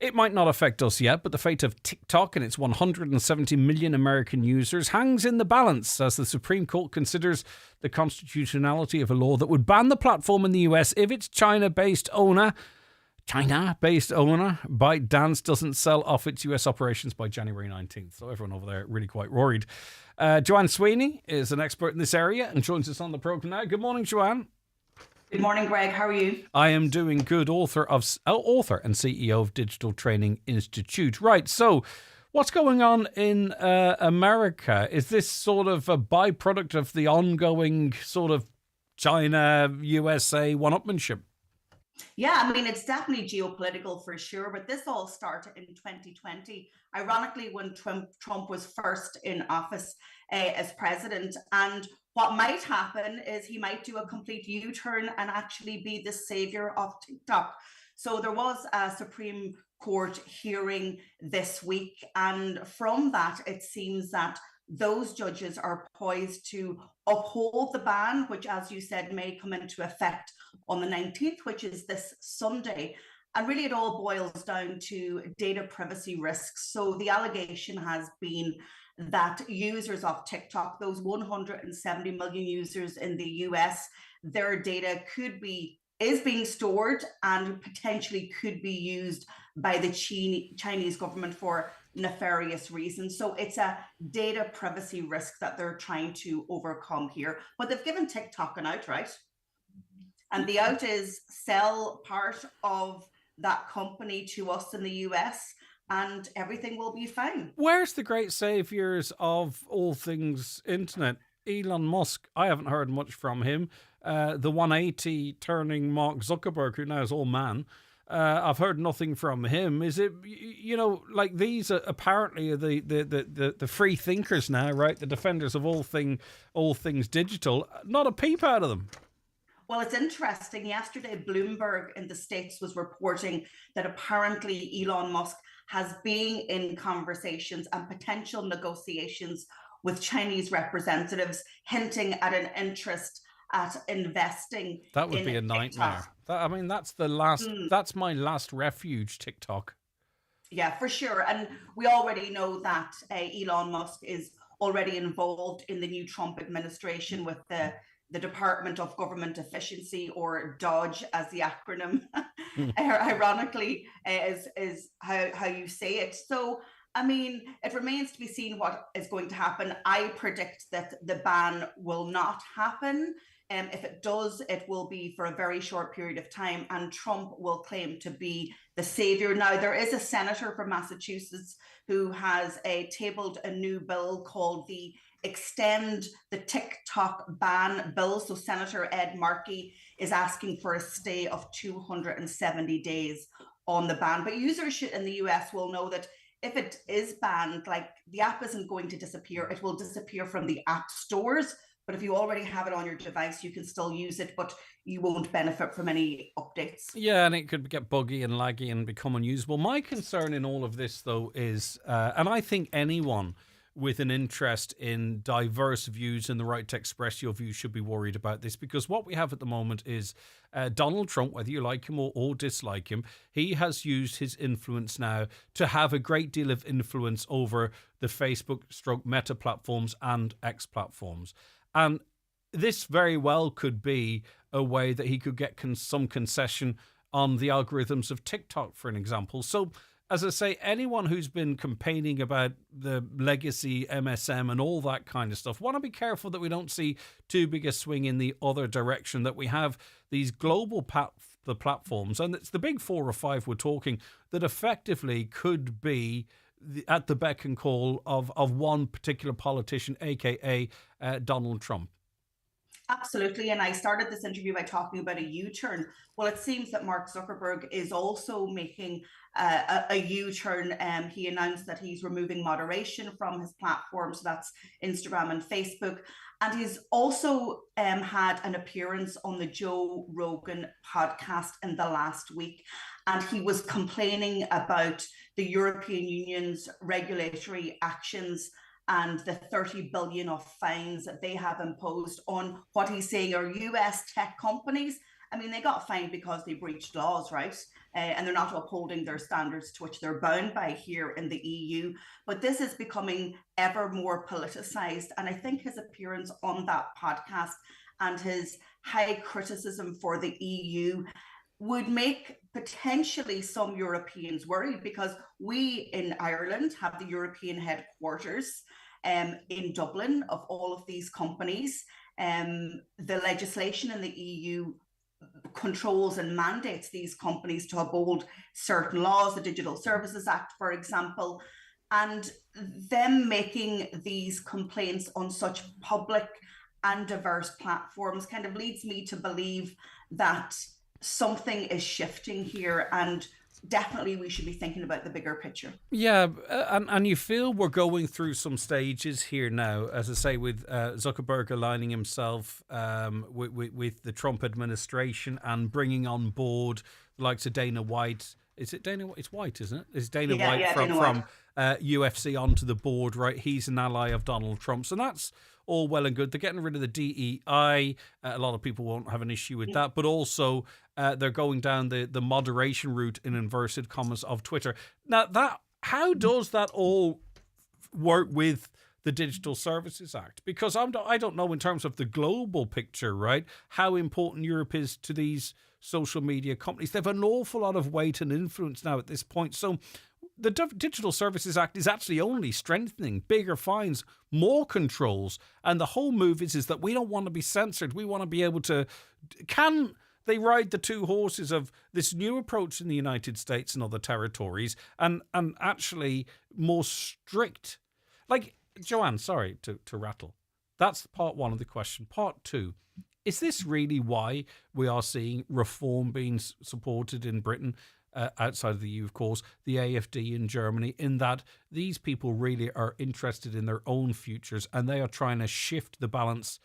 It might not affect us yet, but the fate of TikTok and its 170 million American users hangs in the balance as the Supreme Court considers the constitutionality of a law that would ban the platform in the US if its China-based owner, ByteDance, doesn't sell off its US operations by January 19th. So everyone over there really quite worried. Joanne Sweeney is an expert in this area and joins us on the programme now. Good morning, Joanne. Good morning, Greg. How are you? I am doing good. Author and CEO of Digital Training Institute. Right. So, what's going on in America? Is this sort of a byproduct of the ongoing sort of China USA one-upmanship? Yeah, I mean, it's definitely geopolitical for sure, but this all started in 2020, ironically, when Trump was first in office as president. And what might happen is he might do a complete U-turn and actually be the savior of TikTok. So there was a Supreme Court hearing this week, and from that, it seems that those judges are poised to uphold the ban, which, as you said, may come into effect on the 19th, which is this Sunday. And really, it all boils down to data privacy risks. So the allegation has been that users of TikTok, those 170 million users in the US, their data is being stored and potentially could be used by the Chinese government for nefarious reasons. So it's a data privacy risk that they're trying to overcome here. But they've given TikTok an out, right? And the out is sell part of that company to us in the US and everything will be fine. Where's the great saviors of all things internet? Elon Musk, I haven't heard much from him. The 180 turning Mark Zuckerberg, who now is all man, I've heard nothing from him. Is it, like these are apparently the free thinkers now, right? The defenders of all things digital. Not a peep out of them. Well, it's interesting. Yesterday, Bloomberg in the States was reporting that apparently Elon Musk has been in conversations and potential negotiations with Chinese representatives, hinting at an interest at investing. That would be a nightmare. That's my last refuge, TikTok. Yeah, for sure. And we already know that Elon Musk is already involved in the new Trump administration with the Department of Government Efficiency, or DOGE as the acronym, ironically, is how you say it. So, I mean, it remains to be seen what is going to happen. I predict that the ban will not happen. If it does, it will be for a very short period of time, and Trump will claim to be the savior. Now, there is a senator from Massachusetts who has tabled a new bill called the Extend the TikTok Ban Bill. So Senator Ed Markey is asking for a stay of 270 days on the ban. But users in the US will know that if it is banned, like, the app isn't going to disappear. It will disappear from the app stores. But if you already have it on your device, you can still use it, but you won't benefit from any updates. Yeah, and it could get buggy and laggy and become unusable. My concern in all of this, though, is, and I think anyone with an interest in diverse views and the right to express your views should be worried about this, because what we have at the moment is Donald Trump, whether you like him or dislike him, he has used his influence now to have a great deal of influence over the Facebook/Meta platforms and X platforms. And this very well could be a way that he could get some concession on the algorithms of TikTok, for an example. So, as I say, anyone who's been campaigning about the legacy MSM and all that kind of stuff, want to be careful that we don't see too big a swing in the other direction, that we have these global platforms, and it's the big 4 or 5 we're talking, that effectively could be at the beck and call of one particular politician, aka Donald Trump. Absolutely. And I started this interview by talking about a U-turn. Well, it seems that Mark Zuckerberg is also making a U-turn. He announced that he's removing moderation from his platform. So that's Instagram and Facebook. And he's also had an appearance on the Joe Rogan podcast in the last week. And he was complaining about the European Union's regulatory actions and the 30 billion of fines that they have imposed on what he's saying are US tech companies. I mean, they got fined because they breached laws, right? And they're not upholding their standards to which they're bound by here in the EU. But this is becoming ever more politicized. And I think his appearance on that podcast and his high criticism for the EU would make potentially some Europeans worried, because we in Ireland have the European headquarters in Dublin of all of these companies. The legislation in the EU controls and mandates these companies to uphold certain laws, the Digital Services Act, for example, and them making these complaints on such public and diverse platforms kind of leads me to believe that something is shifting here, and definitely we should be thinking about the bigger picture. Yeah, and you feel we're going through some stages here now, as I say, with Zuckerberg aligning himself with the Trump administration and bringing on board the likes of Dana White. Is it Dana? It's White, isn't it? It's Dana White from UFC onto the board, right? He's an ally of Donald Trump's, and that's all well and good. They're getting rid of the DEI. A lot of people won't have an issue with that, but also they're going down the moderation route, in inverted commas, of Twitter. Now, how does that all work with the Digital Services Act? Because I don't know in terms of the global picture, right, how important Europe is to these social media companies. They have an awful lot of weight and influence now at this point. So the Digital Services Act is actually only strengthening, bigger fines, more controls. And the whole move is that we don't want to be censored. We want to be able to... Can they ride the two horses of this new approach in the United States and other territories and actually more strict? Like, Joanne, sorry to rattle. That's part one of the question. Part two, is this really why we are seeing reform being supported in Britain, outside of the EU, of course, the AfD in Germany, in that these people really are interested in their own futures and they are trying to shift the balance,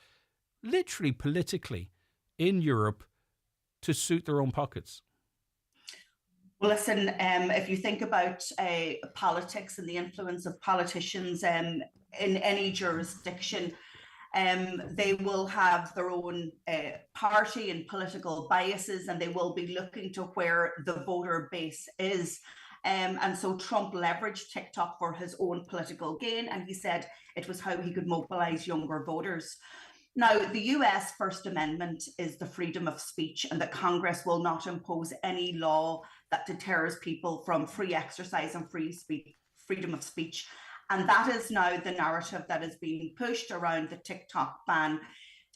literally politically, in Europe to suit their own pockets? Well, listen, if you think about politics and the influence of politicians in any jurisdiction, they will have their own party and political biases, and they will be looking to where the voter base is. And so Trump leveraged TikTok for his own political gain, and he said it was how he could mobilize younger voters. Now, the US First Amendment is the freedom of speech, and that Congress will not impose any law that deters people from free exercise and freedom of speech. And that is now the narrative that is being pushed around the TikTok ban.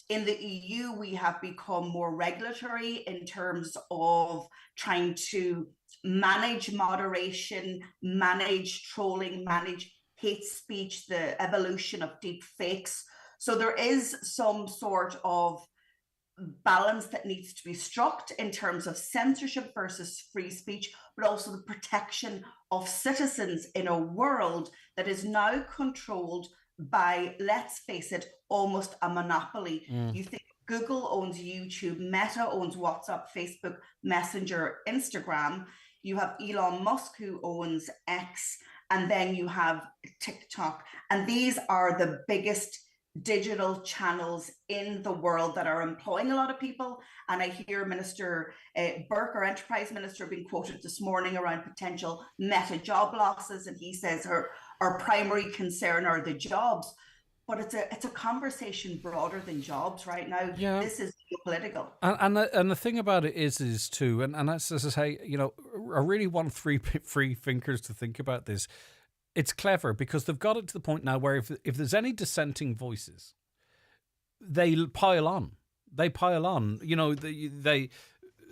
In the EU, we have become more regulatory in terms of trying to manage moderation, manage trolling, manage hate speech, the evolution of deep fakes. So there is some sort of balance that needs to be struck in terms of censorship versus free speech, but also the protection of citizens in a world that is now controlled by, let's face it, almost a monopoly. You think Google owns YouTube, Meta owns WhatsApp, Facebook, Messenger, Instagram. You have Elon Musk, who owns X, and then you have TikTok. And these are the biggest digital channels in the world that are employing a lot of people. And I hear Minister Burke, our enterprise minister, being quoted this morning around potential Meta job losses, and he says our primary concern are the jobs. But it's a conversation broader than jobs right now. Yeah. This is geopolitical. And the thing about it is too, and that's, as I say, I really want free thinkers to think about this. It's clever because they've got it to the point now where if there's any dissenting voices, they pile on. They pile on.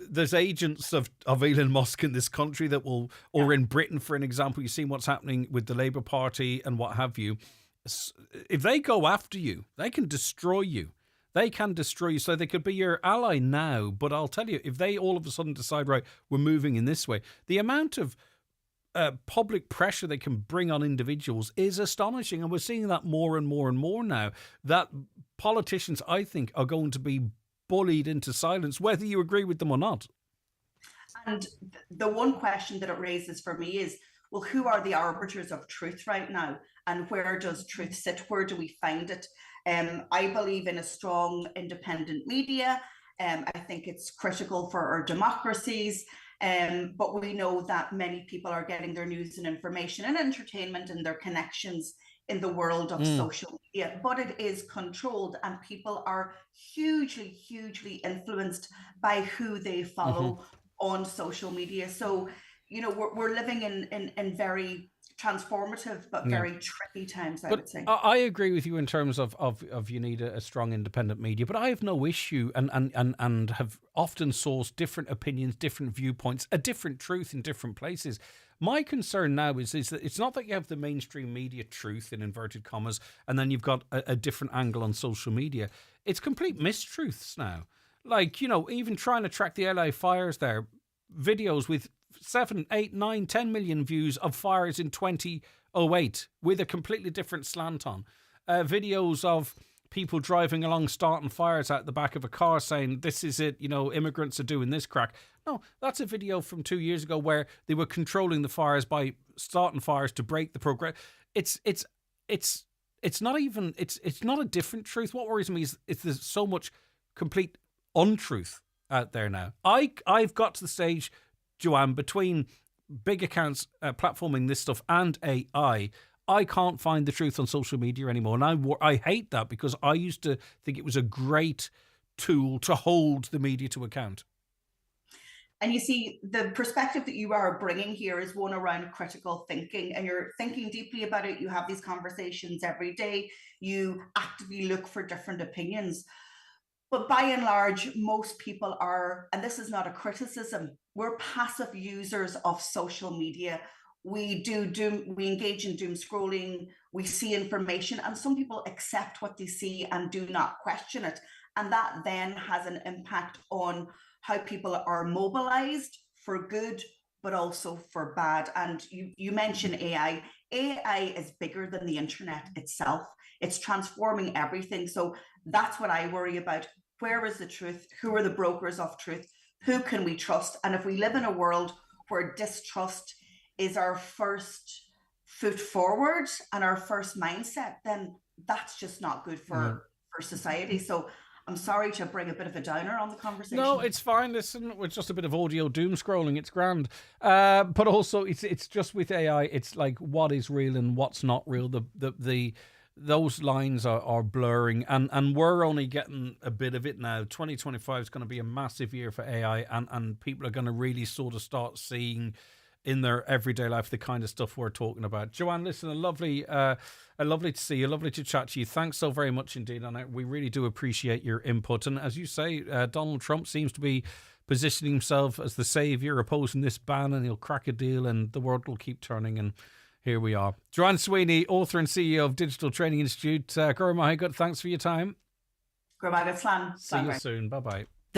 There's agents of Elon Musk in this country that will, or in Britain, for an example, you've seen what's happening with the Labour Party and what have you. If they go after you, they can destroy you. They can destroy you. So they could be your ally now. But I'll tell you, if they all of a sudden decide, right, we're moving in this way, the amount of public pressure they can bring on individuals is astonishing. And we're seeing that more and more and more now, that politicians, I think, are going to be bullied into silence, whether you agree with them or not. And the one question that it raises for me is, well, who are the arbiters of truth right now? And where does truth sit? Where do we find it? I believe in a strong independent media. I think it's critical for our democracies. But we know that many people are getting their news and information and entertainment and their connections in the world of social media, but it is controlled, and people are hugely, hugely influenced by who they follow on social media. So, you know, we're living in very transformative but very tricky times, I would say. I agree with you in terms of you need a strong independent media, but I have no issue and have often sourced different opinions, different viewpoints, a different truth in different places. My concern now is that it's not that you have the mainstream media truth in inverted commas and then you've got a different angle on social media. It's complete mistruths now. Like, you know, even trying to track the LA fires there, videos with 7, 8, 9, 10 million views of fires in 2008 with a completely different slant on. Videos of people driving along starting fires out the back of a car saying, this is it, you know, immigrants are doing this crack. No, that's a video from 2 years ago where they were controlling the fires by starting fires to break the progress. It's not even, it's not a different truth. What worries me is there's so much complete untruth out there now. I've got to the stage, Joanne, between big accounts platforming this stuff and AI, I can't find the truth on social media anymore. And I hate that, because I used to think it was a great tool to hold the media to account. And you see, the perspective that you are bringing here is one around critical thinking, and you're thinking deeply about it. You have these conversations every day. You actively look for different opinions. But by and large, most people are, and this is not a criticism, we're passive users of social media. We engage in doom scrolling, we see information, and some people accept what they see and do not question it. And that then has an impact on how people are mobilized for good, but also for bad. And you mentioned AI. AI is bigger than the internet itself. It's transforming everything. So that's what I worry about. Where is the truth? Who are the brokers of truth? Who can we trust? And if we live in a world where distrust is our first foot forward and our first mindset, then that's just not good for society. So I'm sorry to bring a bit of a downer on the conversation. No, it's fine. Listen, it's just a bit of audio doom scrolling. It's grand. But also, it's just with AI, it's like what is real and what's not real. Those lines are blurring, and we're only getting a bit of it now. 2025 is going to be a massive year for AI, and people are going to really sort of start seeing in their everyday life the kind of stuff we're talking about. Joanne, listen, a lovely to see you, lovely to chat to you. Thanks so very much indeed, and we really do appreciate your input. And as you say, Donald Trump seems to be positioning himself as the savior, opposing this ban, and he'll crack a deal, and the world will keep turning. And here we are. Joanne Sweeney, author and CEO of Digital Training Institute. Gurma, thanks for your time. Gurma, See you soon. Bye-bye.